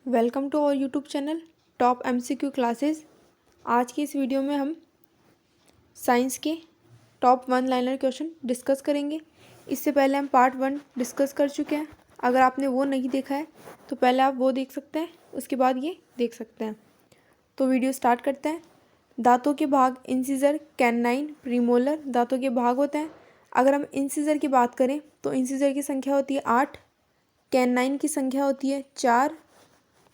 Welcome to our YouTube channel top MCQ classes. आज की इस वीडियो में हम साइंस के टॉप 1 लाइनर क्वेश्चन डिस्कस करेंगे। इससे पहले हम पार्ट 1 डिस्कस कर चुके हैं। अगर आपने वो नहीं देखा है तो पहले आप वो देख सकते हैं, उसके बाद ये देख सकते हैं। तो वीडियो स्टार्ट करते हैं। दांतों के भाग इंसिजर, कैनाइन, प्रीमोलर दांतों के भाग होते हैं। अगर हम इंसिजर की बात करें तो इंसिजर की संख्या होती है 8, कैनाइन की संख्या होती है 4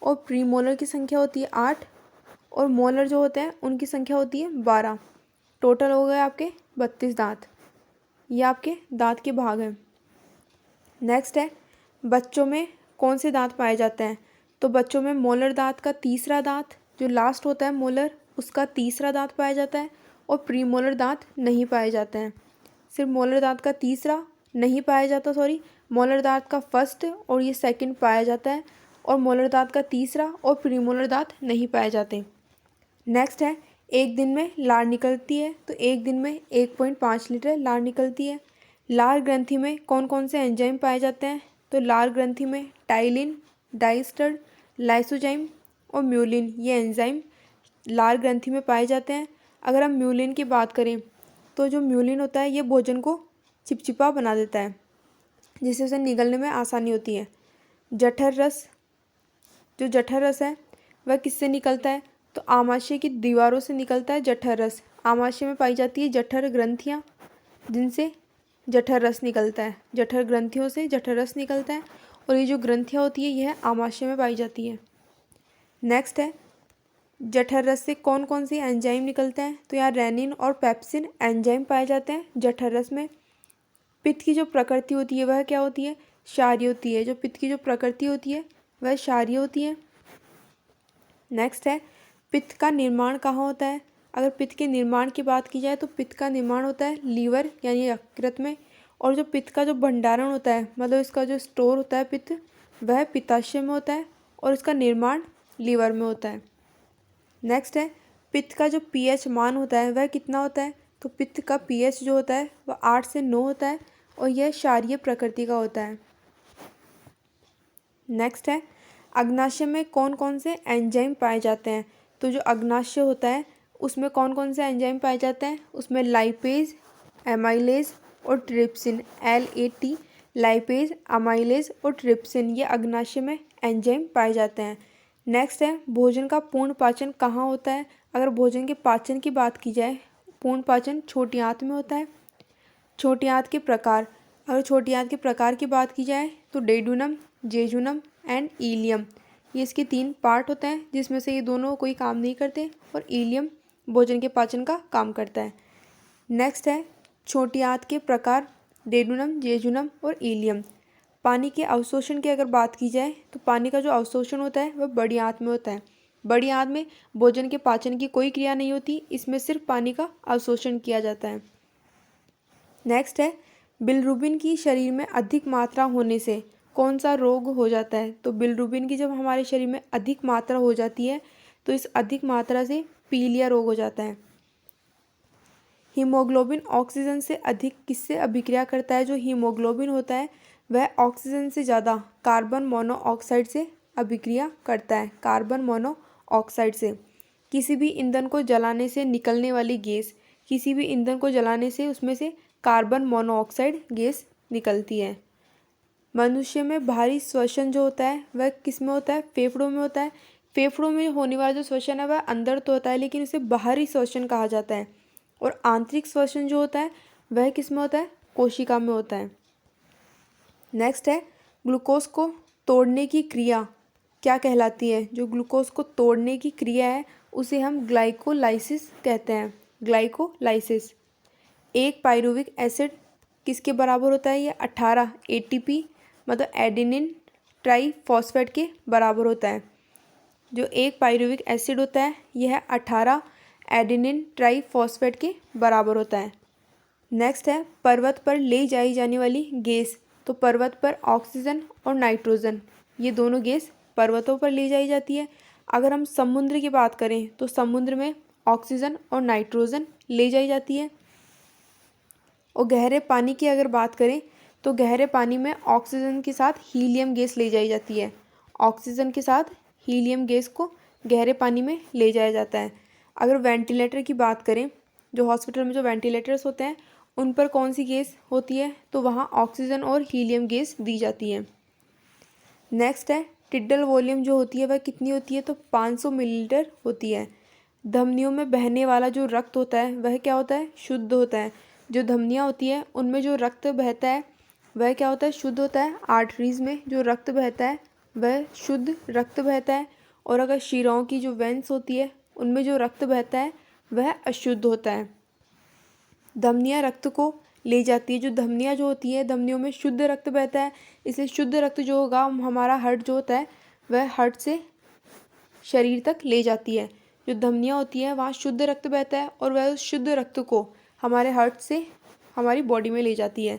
और प्रीमोलर की संख्या होती है 8 और मोलर जो होते हैं उनकी संख्या होती है 12। टोटल हो गए आपके 32 दांत। ये आपके दांत के भाग हैं। नेक्स्ट है बच्चों में कौन से दांत पाए जाते हैं। तो बच्चों में मोलर दांत का तीसरा दांत जो लास्ट होता है मोलर, उसका तीसरा दांत पाया जाता है और प्रीमोलर दांत नहीं पाए जाते हैं। सिर्फ मोलर दांत का तीसरा नहीं पाया जाता, मोलर दांत का फर्स्ट और ये सेकंड पाया जाता है और मोलर दांत का तीसरा और प्रीमोलर दांत नहीं पाए जाते। नेक्स्ट है एक दिन में लार निकलती है। तो एक दिन में 1.5 लीटर लार निकलती है। लार ग्रंथि में कौन कौन से एंजाइम पाए जाते हैं। तो लार ग्रंथि में टाइलिन, डाइस्टर, लाइसोजाइम और म्यूलिन ये एंजाइम लार ग्रंथि में पाए जाते हैं। अगर हम म्यूलिन की बात करें तो जो म्यूलिन होता है ये भोजन को चिपचिपा बना देता है, जिससे उसे निगलने में आसानी होती है। जठर रस, जो जठर रस है वह किससे निकलता है। तो आमाशय की दीवारों से निकलता है जठर रस। आमाशय में पाई जाती है जठर ग्रंथियाँ, जिनसे जठर रस निकलता है। जठर ग्रंथियों से जठर रस निकलता है और ये जो ग्रंथियाँ होती है यह आमाशय में पाई जाती है। नेक्स्ट है जठर रस से कौन कौन सी एंजाइम निकलते हैं। तो यहाँ रेनिन और पेप्सिन एंजाइम पाए जाते हैं जठर रस में। पित्त की जो प्रकृति होती है वह क्या होती है, क्षारीय होती है। जो पित्त की जो प्रकृति होती है वह क्षारीय होती है। नेक्स्ट है पित्त का निर्माण कहाँ होता है। अगर पित्त के निर्माण की बात की जाए तो पित्त का निर्माण होता है लीवर यानी यकृत में, और जो पित्त का जो भंडारण होता है, मतलब इसका जो स्टोर होता है पित्त, वह पित्ताशय में होता है और इसका निर्माण लीवर में होता है। नेक्स्ट है पित्त का जो पीएच मान होता है वह कितना होता है। तो पित्त का पीएच जो होता है वह 8 से 9 होता है और यह क्षारीय प्रकृति का होता है। नेक्स्ट है अग्नाशय में कौन कौन से एंजाइम पाए जाते हैं। तो जो अग्नाशय होता है उसमें कौन कौन से एंजाइम पाए जाते हैं। उसमें लाइपेज, एमाइलेज और ट्रिप्सिन, LAT, लाइपेज, अमाइलेज और ट्रिप्सिन ये अग्नाशय में एंजाइम पाए जाते हैं। नेक्स्ट है भोजन का पूर्ण पाचन कहाँ होता है। अगर भोजन के पाचन की बात की जाए, पूर्ण पाचन छोटी आंत में होता है। छोटी आंत के प्रकार, अगर छोटी आंत के प्रकार की बात की जाए तो डेडुनम, जेजुनम एंड इलियम, ये इसके 3 पार्ट होते हैं, जिसमें से ये दोनों कोई काम नहीं करते और इलियम भोजन के पाचन का काम करता है। नेक्स्ट है छोटी आंत के प्रकार डेडुनम, जेजुनम और इलियम। पानी के अवशोषण की अगर बात की जाए तो पानी का जो अवशोषण होता है वह बड़ी आंत में होता है। बड़ी आंत में भोजन के पाचन की कोई क्रिया नहीं होती, इसमें सिर्फ पानी का अवशोषण किया जाता है। नेक्स्ट है बिलिरुबिन की शरीर में अधिक मात्रा होने से कौन सा रोग हो जाता है। तो बिलिरुबिन की जब हमारे शरीर में अधिक मात्रा हो जाती है तो इस अधिक मात्रा से पीलिया रोग हो जाता है। हीमोग्लोबिन ऑक्सीजन से अधिक किससे अभिक्रिया करता है। जो हीमोग्लोबिन होता है वह ऑक्सीजन से ज़्यादा कार्बन मोनोऑक्साइड से अभिक्रिया करता है। कार्बन मोनोऑक्साइड से किसी भी ईंधन को जलाने से निकलने वाली गैस, किसी भी ईंधन को जलाने से उसमें से कार्बन मोनोऑक्साइड गैस निकलती है। मनुष्य में भारी श्वसन जो होता है वह किस में होता है, फेफड़ों में होता है। फेफड़ों में होने वाला जो श्वसन है वह अंदर तो होता है लेकिन उसे बाहरी श्वसन कहा जाता है। और आंतरिक श्वसन जो होता है वह किस में होता है, कोशिका में होता है। नेक्स्ट है ग्लूकोज को तोड़ने की क्रिया क्या कहलाती है। जो ग्लूकोज को तोड़ने की क्रिया है उसे हम ग्लाइकोलाइसिस कहते हैं। ग्लाइकोलाइसिस। एक पाइरुविक एसिड किसके बराबर होता है। ये 18 ATP मतलब एडेनिन ट्राइफॉस्फेट के बराबर होता है। जो एक पाइरुविक एसिड होता है यह 18 एडेनिन ट्राइफॉस्फेट के बराबर होता है। नेक्स्ट है पर्वत पर ले जाई जाने वाली गैस। तो पर्वत पर ऑक्सीजन और नाइट्रोजन ये दोनों गैस पर्वतों पर ले जाई जाती है। अगर हम समुद्र की बात करें तो समुद्र में ऑक्सीजन और नाइट्रोजन ले जाई जाती है। और गहरे पानी की अगर बात करें तो गहरे पानी में ऑक्सीजन के साथ हीलियम गैस ले जाई जाती है। ऑक्सीजन के साथ हीलियम गैस को गहरे पानी में ले जाया जाता है। अगर वेंटिलेटर की बात करें, जो हॉस्पिटल में जो वेंटिलेटर्स होते हैं उन पर कौन सी गैस होती है, तो वहाँ ऑक्सीजन और हीलियम गैस दी जाती है। नेक्स्ट है टिड्डल वॉल्यूम जो होती है वह कितनी होती है, तो 500 मिलीलीटर होती है। धमनियों में बहने वाला जो रक्त होता है वह क्या होता है, शुद्ध होता है। जो धमनियाँ होती है उनमें जो रक्त बहता है वह क्या होता है, शुद्ध होता है। आर्टरीज में जो रक्त बहता है वह शुद्ध रक्त बहता है। और अगर शिराओं की जो वेंस होती है उनमें जो रक्त बहता है वह अशुद्ध होता है। धमनियाँ रक्त को ले जाती है। जो धमनियाँ जो होती है धमनियों में शुद्ध रक्त बहता है, इसलिए शुद्ध रक्त जो होगा हमारा हार्ट जो होता है वह हार्ट से शरीर तक ले जाती है। जो धमनियाँ होती है वहाँ शुद्ध रक्त बहता है और वह उस शुद्ध रक्त को हमारे हार्ट से हमारी बॉडी में ले जाती है।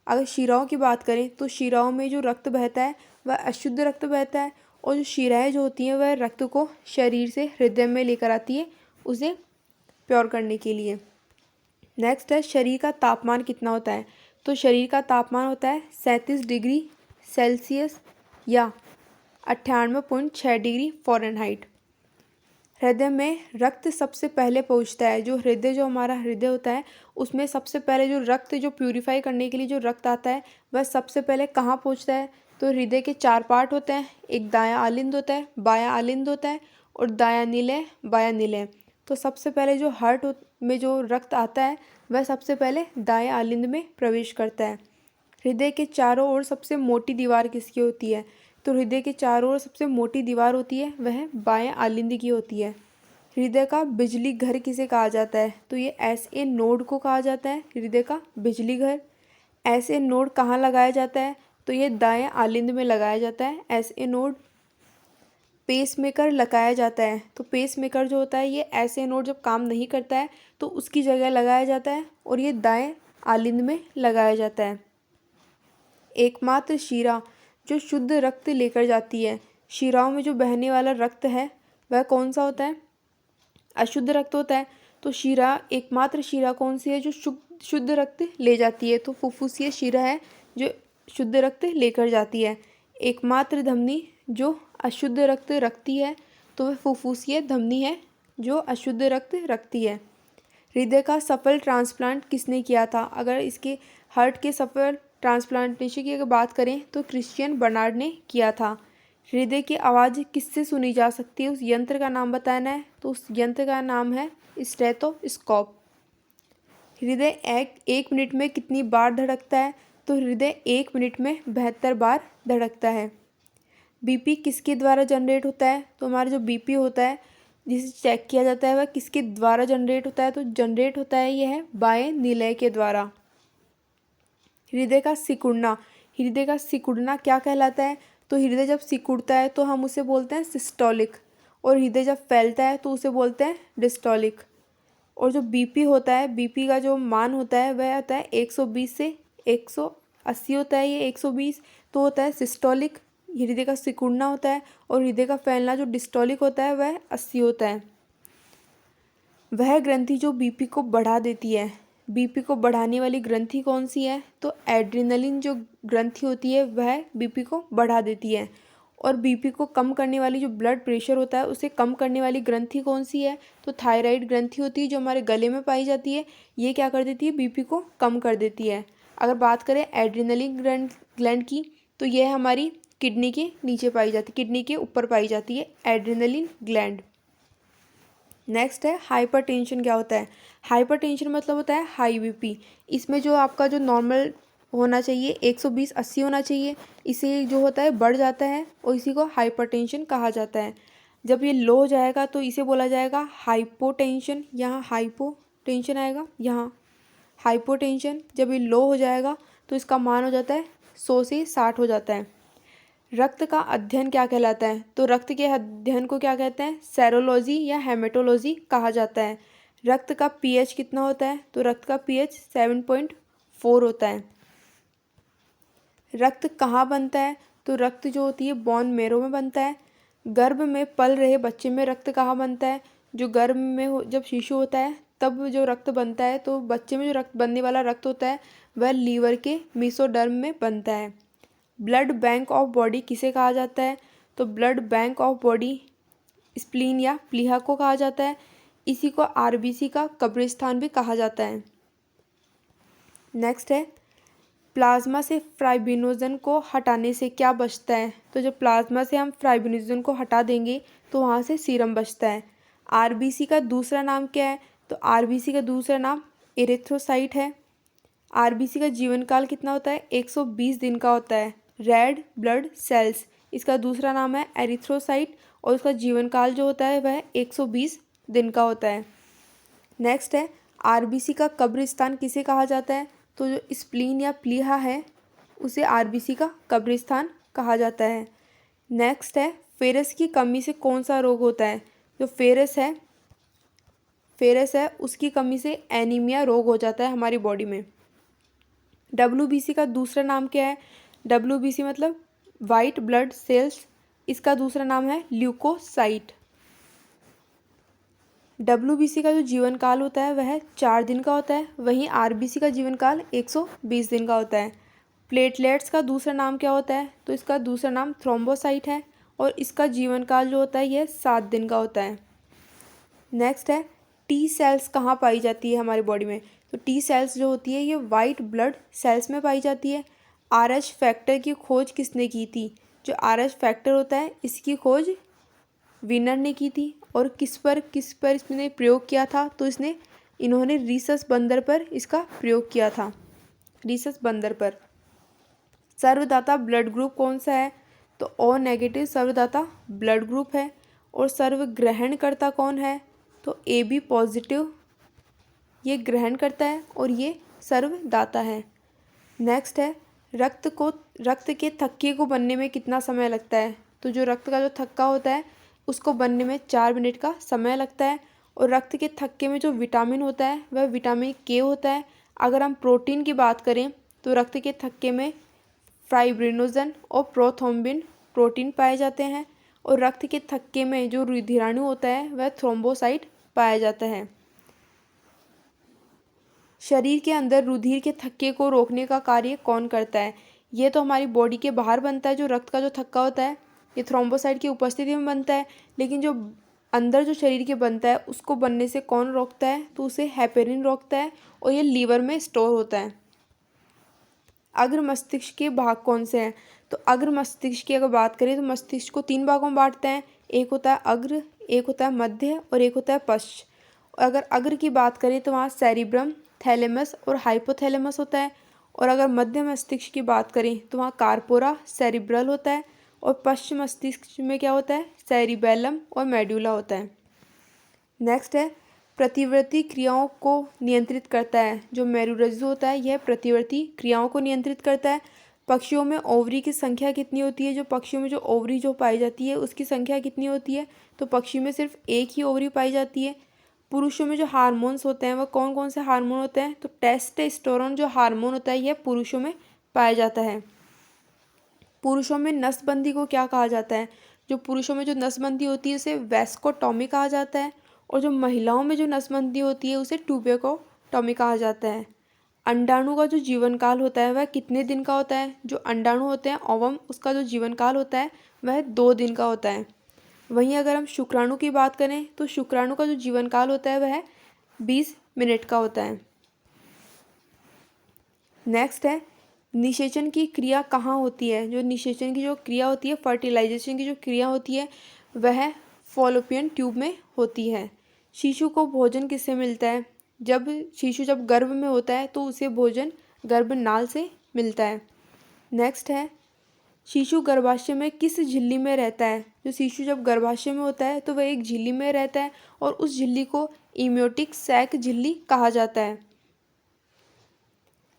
अगर शिराओं की बात करें तो शिराओं में जो रक्त बहता है वह अशुद्ध रक्त बहता है और जो शिराएँ जो होती हैं वह रक्त को शरीर से हृदय में लेकर आती है उसे प्योर करने के लिए। नेक्स्ट है शरीर का तापमान कितना होता है, तो शरीर का तापमान होता है 37 डिग्री सेल्सियस या 98.6 डिग्री फ़ारेनहाइट। हृदय में रक्त सबसे पहले पहुंचता है। जो हृदय जो हमारा हृदय होता है उसमें सबसे पहले जो रक्त जो प्यूरिफाई करने के लिए जो रक्त आता है वह सबसे पहले कहाँ पहुंचता है, तो हृदय के 4 पार्ट होते हैं। एक दायां आलिंद होता है, बायां आलिंद होता है और दायां निलय बायां निलय। तो सबसे पहले जो हार्ट में जो रक्त आता है वह सबसे पहले दाएं आलिंद में प्रवेश करता है। हृदय के चारों ओर सबसे मोटी दीवार किसकी होती है, तो हृदय के चारों ओर सबसे मोटी दीवार होती है वह बाएं आलिंद की होती है। हृदय का बिजली घर किसे कहा जाता है, तो ये SA नोड को कहा जाता है हृदय का बिजली घर। SA नोड कहाँ लगाया जाता है, तो ये दाएं आलिंद में लगाया जाता है SA नोड। पेसमेकर लगाया जाता है, तो पेसमेकर जो होता है ये SA नोड जब काम नहीं करता है तो उसकी जगह लगाया जाता है और ये दाएं आलिंद में लगाया जाता है। एकमात्र शिरा जो शुद्ध रक्त लेकर जाती है, शिराओं में जो बहने वाला रक्त है वह कौन सा होता है, अशुद्ध रक्त होता है। तो शिरा एकमात्र शिरा कौन सी है जो शुद्ध रक्त ले जाती है, तो फुफ्फुसीय शिरा है जो शुद्ध रक्त लेकर जाती है। एकमात्र धमनी जो अशुद्ध रक्त रखती है तो वह फुफ्फुसीय धमनी है जो अशुद्ध रक्त रखती है। हृदय का सफल ट्रांसप्लांट किसने किया था, अगर इसके हार्ट के सफल ट्रांसप्लांटेशन की अगर बात करें तो क्रिश्चियन बर्नार्ड ने किया था। हृदय की आवाज़ किससे सुनी जा सकती है, उस यंत्र का नाम बताना है, तो उस यंत्र का नाम है स्टेथोस्कोप। हृदय एक मिनट में कितनी बार धड़कता है, तो हृदय 1 मिनट में 72 बार धड़कता है। BP किसके द्वारा जनरेट होता है, तो हमारा जो BP होता है जिसे चेक किया जाता है वह किसके द्वारा जनरेट होता है, तो जनरेट होता है यह बाएं निलय के द्वारा। हृदय का सिकुड़ना, हृदय का सिकुड़ना क्या कहलाता है, तो हृदय जब सिकुड़ता है तो हम उसे बोलते हैं सिस्टोलिक और हृदय जब फैलता है तो उसे बोलते हैं डिस्टोलिक। और जो BP होता है, BP का जो मान होता है वह होता है 120 से 180 होता है, ये 120 तो होता है सिस्टोलिक, हृदय का सिकुड़ना होता है। और हृदय का फैलना जो डिस्टोलिक होता है वह 80 होता है। वह ग्रंथि जो BP को बढ़ा देती है, BP को बढ़ाने वाली ग्रंथि कौन सी है, तो एड्रेनलिन जो ग्रंथि होती है वह BP को बढ़ा देती है। और BP को कम करने वाली जो ब्लड प्रेशर होता है उसे कम करने वाली ग्रंथि कौन सी है, तो थायराइड ग्रंथि होती है जो हमारे गले में पाई जाती है। ये क्या कर देती है, BP को कम कर देती है। अगर बात करें एड्रेनलिन ग्लैंड की तो यह हमारी किडनी के नीचे पाई जाती है, किडनी के ऊपर पाई जाती है एड्रेनलिन ग्लैंड। नेक्स्ट है हाइपरटेंशन क्या होता है, हाइपरटेंशन मतलब होता है हाई BP। इसमें जो आपका जो नॉर्मल होना चाहिए 120/80 होना चाहिए, इसे जो होता है बढ़ जाता है और इसी को हाइपरटेंशन कहा जाता है। जब ये लो हो जाएगा तो इसे बोला जाएगा हाइपोटेंशन, यहाँ हाइपोटेंशन आएगा, यहाँ हाइपोटेंशन। जब ये लो हो जाएगा तो इसका मान हो जाता है 100 से 60 हो जाता है। रक्त का अध्ययन क्या कहलाता है, तो रक्त के अध्ययन को क्या कहते हैं, सेरोलॉजी या हेमेटोलॉजी कहा जाता है। रक्त का pH कितना होता है, तो रक्त का pH 7.4 होता है। रक्त कहाँ बनता है, तो रक्त जो होती है बोन मैरो में बनता है। गर्भ में पल रहे बच्चे में रक्त कहाँ बनता है, जो गर्भ में जब शिशु होता है तब जो रक्त बनता है, तो बच्चे में जो रक्त बनने वाला रक्त होता है वह लीवर के मेसोडर्म में बनता है। ब्लड बैंक ऑफ बॉडी किसे कहा जाता है, तो blood bank of body spleen या प्लीहा को कहा जाता है। इसी को आरबीसी का कब्रिस्तान भी कहा जाता है। नेक्स्ट है, प्लाज्मा से फाइब्रिनोजन को हटाने से क्या बचता है? तो जब प्लाज्मा से हम फाइब्रिनोजन को हटा देंगे तो वहाँ से सीरम बचता है। आरबीसी का दूसरा नाम क्या है? तो आरबीसी का दूसरा नाम एरिथ्रोसाइट है। आरबीसी का जीवन काल कितना होता है? 120 दिन का होता है। रेड ब्लड सेल्स, इसका दूसरा नाम है एरिथ्रोसाइट और उसका जीवन काल जो होता है वह 120 दिन का होता है। नेक्स्ट है, आरबीसी का कब्रिस्तान किसे कहा जाता है? तो जो स्प्लीन या प्लीहा है उसे आरबीसी का कब्रिस्तान कहा जाता है। नेक्स्ट है, फेरस की कमी से कौन सा रोग होता है? जो फेरस है उसकी कमी से एनीमिया रोग हो जाता है हमारी बॉडी में। डब्ल्यूबीसी का दूसरा नाम क्या है? डब्ल्यूबीसी मतलब वाइट ब्लड सेल्स, इसका दूसरा नाम है ल्यूकोसाइट। डब्ल्यूबीसी का जो जीवन काल होता है वह 4 दिन का होता है, वहीं आरबीसी का जीवन काल 120 दिन का होता है। प्लेटलेट्स का दूसरा नाम क्या होता है? तो इसका दूसरा नाम थ्रोम्बोसाइट है और इसका जीवन काल जो होता है यह 7 दिन का होता है। नेक्स्ट है, टी सेल्स कहाँ पाई जाती है हमारी बॉडी में? तो टी सेल्स जो होती है ये वाइट ब्लड सेल्स में पाई जाती है। आरएच फैक्टर की खोज किसने की थी? जो आरएच फैक्टर होता है इसकी खोज विनर ने की थी। और किस पर इसने प्रयोग किया था? तो इन्होंने रीसस बंदर पर इसका प्रयोग किया था, रीसस बंदर पर। सर्वदाता ब्लड ग्रुप कौन सा है? तो ओ नेगेटिव सर्वदाता ब्लड ग्रुप है। और सर्व ग्रहणकर्ता कौन है? तो ए बी पॉजिटिव ये ग्रहण करता है और ये सर्वदाता है। नेक्स्ट है, रक्त के थक्के को बनने में कितना समय लगता है? तो जो रक्त का जो थक्का होता है उसको बनने में 4 मिनट का समय लगता है। और रक्त के थक्के में जो विटामिन होता है वह विटामिन के होता है। अगर हम प्रोटीन की बात करें तो रक्त के थक्के में फाइब्रिनोजन और प्रोथ्रोम्बिन प्रोटीन पाए जाते हैं। और रक्त के थक्के में जो रुधिराणु होता है वह थ्रोम्बोसाइट पाया जाता है। शरीर के अंदर रुधिर के थक्के को रोकने का कार्य कौन करता है? ये तो हमारी बॉडी के बाहर बनता है, जो रक्त का जो थक्का होता है ये थ्रोम्बोसाइट की उपस्थिति में बनता है। लेकिन जो अंदर जो शरीर के बनता है उसको बनने से कौन रोकता है? तो उसे हेपेरिन रोकता है और ये लीवर में स्टोर होता है। अग्र मस्तिष्क के भाग कौन से हैं? तो अग्र मस्तिष्क की अगर बात करें तो मस्तिष्क को 3 भागों में बांटते हैं। एक होता है अग्र, एक होता है मध्य और एक होता है पश्च। अगर अग्र की बात करें तो वहाँ सेरिब्रम, थैलेमस और हाइपोथैलेमस होता है। और अगर मध्य मस्तिष्क की बात करें तो वहाँ कार्पोरा सेरिब्रल होता है। और पश्चिम मस्तिष्क में क्या होता है? सेरिबेलम और मेडुला होता है। नेक्स्ट है, प्रतिवर्ती क्रियाओं को नियंत्रित करता है। जो मेरुरज्जु होता है यह प्रतिवर्ती क्रियाओं को नियंत्रित करता है। पक्षियों में ओवरी की संख्या कितनी होती है? जो पक्षियों में जो ओवरी जो पाई जाती है उसकी संख्या कितनी होती है? तो पक्षी में सिर्फ एक ही ओवरी पाई जाती है। पुरुषों में जो हार्मोन्स होते हैं वह कौन कौन से हार्मोन होते हैं? तो टेस्टोस्टेरोन जो हार्मोन होता है यह पुरुषों में पाया जाता है। पुरुषों में नसबंदी को क्या कहा जाता है? जो पुरुषों में जो नसबंदी होती है उसे वैस्कोटॉमी कहा जाता है। और जो महिलाओं में जो नसबंदी होती है उसे ट्यूबेकोटॉमी कहा जाता है। अंडाणु का जो जीवन काल होता है वह कितने दिन का होता है? जो अंडाणु होते हैं ओवम, उसका जो जीवन काल होता है वह 2 दिन का होता है। वहीं अगर हम शुक्राणु की बात करें तो शुक्राणु का जो जीवन काल होता है वह 20 मिनट का होता है। नेक्स्ट है, निषेचन की क्रिया कहाँ होती है? जो निषेचन की जो क्रिया होती है, फर्टिलाइजेशन की जो क्रिया होती है वह फॉलोपियन ट्यूब में होती है। शिशु को भोजन किससे मिलता है? जब शिशु जब गर्भ में होता है तो उसे भोजन गर्भनाल से मिलता है। नेक्स्ट है, शिशु गर्भाशय में किस झिल्ली में रहता है? जो शिशु जब गर्भाशय में होता है तो वह एक झिल्ली में रहता है और उस झिल्ली को इम्योटिक सैक झिल्ली कहा जाता है।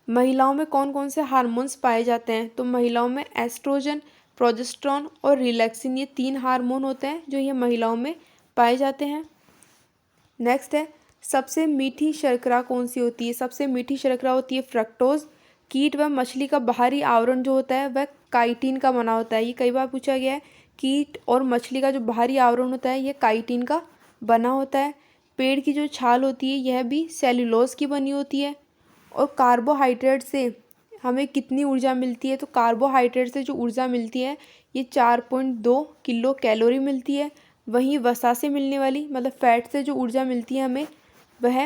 महिलाओं में कौन कौन से हार्मोन्स पाए जाते हैं? तो महिलाओं में एस्ट्रोजन, प्रोजेस्टेरॉन और रिलैक्सिन ये 3 हार्मोन होते हैं जो ये महिलाओं में पाए जाते हैं। नेक्स्ट है, सबसे मीठी शर्करा कौन सी होती है? सबसे मीठी शर्करा होती है फ्रक्टोज। कीट व मछली का बाहरी आवरण जो होता है वह काइटिन का बना होता है। ये कई बार पूछा गया है। कीट और मछली का जो बाहरी आवरण होता है यह काइटिन का बना होता है। पेड़ की जो छाल होती है यह भी सेल्यूलोज की बनी होती है। और कार्बोहाइड्रेट से हमें कितनी ऊर्जा मिलती है, तो कार्बोहाइड्रेट से जो ऊर्जा मिलती है ये 4.2 किलो कैलोरी मिलती है। वहीं वसा से मिलने वाली मतलब फैट से जो ऊर्जा मिलती है हमें वह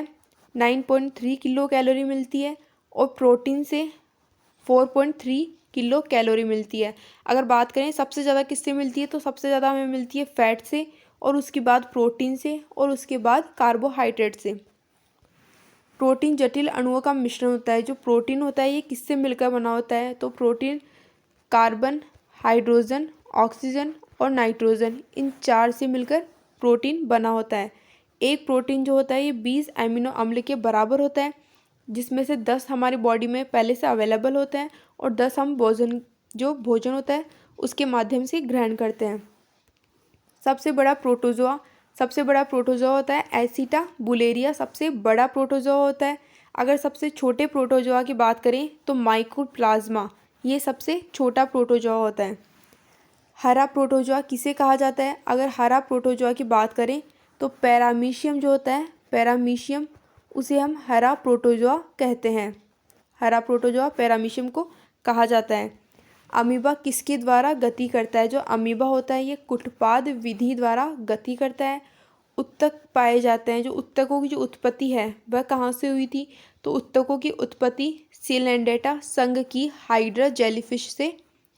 9.3 किलो कैलोरी मिलती है और प्रोटीन से 4.3 किलो कैलोरी मिलती है। अगर बात करें सबसे ज़्यादा किससे मिलती है, तो सबसे ज़्यादा हमें मिलती है फैट से और उसके बाद प्रोटीन से और उसके बाद कार्बोहाइड्रेट से। प्रोटीन जटिल अणुओं का मिश्रण होता है। जो प्रोटीन होता है ये किससे मिलकर बना होता है, तो प्रोटीन कार्बन, हाइड्रोजन, ऑक्सीजन और नाइट्रोजन इन 4 से मिलकर प्रोटीन बना होता है। एक प्रोटीन जो होता है ये 20 अमीनो अम्ल के बराबर होता है, जिसमें से 10 हमारी बॉडी में पहले से अवेलेबल होते हैं और 10 हम भोजन होता है उसके माध्यम से ग्रहण करते हैं। सबसे बड़ा प्रोटोजोआ होता है एसिटाबुलेरिया, सबसे बड़ा प्रोटोजोआ होता है। अगर सबसे छोटे प्रोटोजोआ की बात करें तो माइकोप्लाज्मा, ये सबसे छोटा प्रोटोजोआ होता है। हरा प्रोटोजोआ किसे कहा जाता है, अगर हरा प्रोटोजोआ की बात करें तो पैरामीशियम जो होता है, पैरामीशियम उसे हम हरा प्रोटोजोआ कहते हैं। हरा प्रोटोजोआ पैरामीशियम को कहा जाता है। अमीबा किसके द्वारा गति करता है, जो अमीबा होता है ये कुटपाद विधि द्वारा गति करता है। उत्तक पाए जाते हैं, जो उत्तकों की जो उत्पत्ति है वह कहाँ से हुई थी, तो उत्तकों की उत्पत्ति सिलेंडेटा संघ की हाइड्रा जेलीफिश से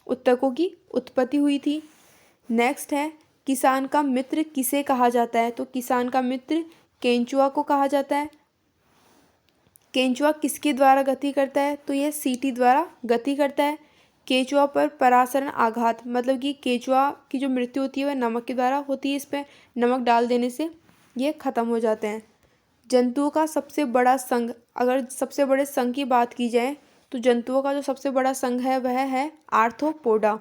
उत्तकों की उत्पत्ति हुई थी। नेक्स्ट है किसान का मित्र किसे कहा जाता है, तो किसान का मित्र केंचुआ को कहा जाता है। केंचुआ किसके द्वारा गति करता है, तो यह सीटी द्वारा गति करता है। केंचुआ पर परासरण आघात मतलब कि केंचुआ की जो मृत्यु होती है वह नमक के द्वारा होती है, इस पर नमक डाल देने से ये ख़त्म हो जाते हैं। जंतुओं का सबसे बड़ा संघ, अगर सबसे बड़े संघ की बात की जाए तो जंतुओं का जो सबसे बड़ा संघ है वह है आर्थ्रोपोडा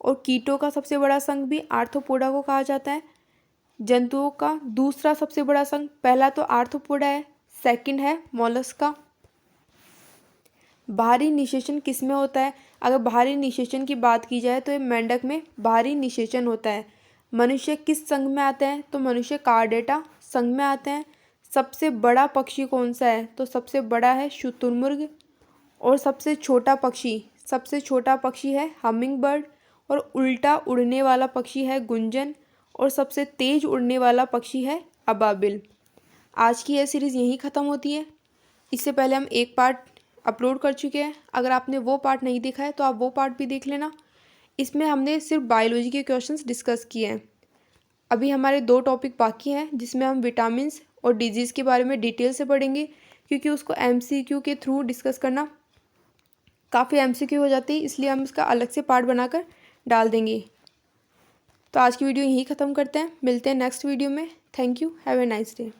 और कीटों का सबसे बड़ा संघ भी आर्थ्रोपोडा को कहा जाता है। जंतुओं का दूसरा सबसे बड़ा संघ, पहला तो आर्थ्रोपोडा है, सेकंड है मोलस्का। बाहरी निषेचन किस में होता है, अगर बाहरी निषेचन की बात की जाए तो ये मेंढक में बाहरी निषेचन होता है। मनुष्य किस संघ में आते हैं, तो मनुष्य कार्डेटा संघ में आते हैं। सबसे बड़ा पक्षी कौन सा है, तो सबसे बड़ा है शुतुरमुर्ग और सबसे छोटा पक्षी है हमिंग बर्ड और उल्टा उड़ने वाला पक्षी है गुंजन और सबसे तेज उड़ने वाला पक्षी है अबाबिल। आज की यह सीरीज़ यहीं ख़त्म होती है। इससे पहले हम एक पार्ट अपलोड कर चुके हैं, अगर आपने वो पार्ट नहीं देखा है तो आप वो पार्ट भी देख लेना। इसमें हमने सिर्फ बायोलॉजी के क्वेश्चंस डिस्कस किए हैं। अभी हमारे 2 टॉपिक बाकी हैं जिसमें हम विटामिन्स और डिजीज़ के बारे में डिटेल से पढ़ेंगे, क्योंकि उसको MCQ के थ्रू डिस्कस करना काफ़ी MCQ हो जाती है, इसलिए हम इसका अलग से पार्ट बनाकर डाल देंगे। तो आज की वीडियो यहीं ख़त्म करते हैं, मिलते हैं नेक्स्ट वीडियो में। Thank you, have a nice day.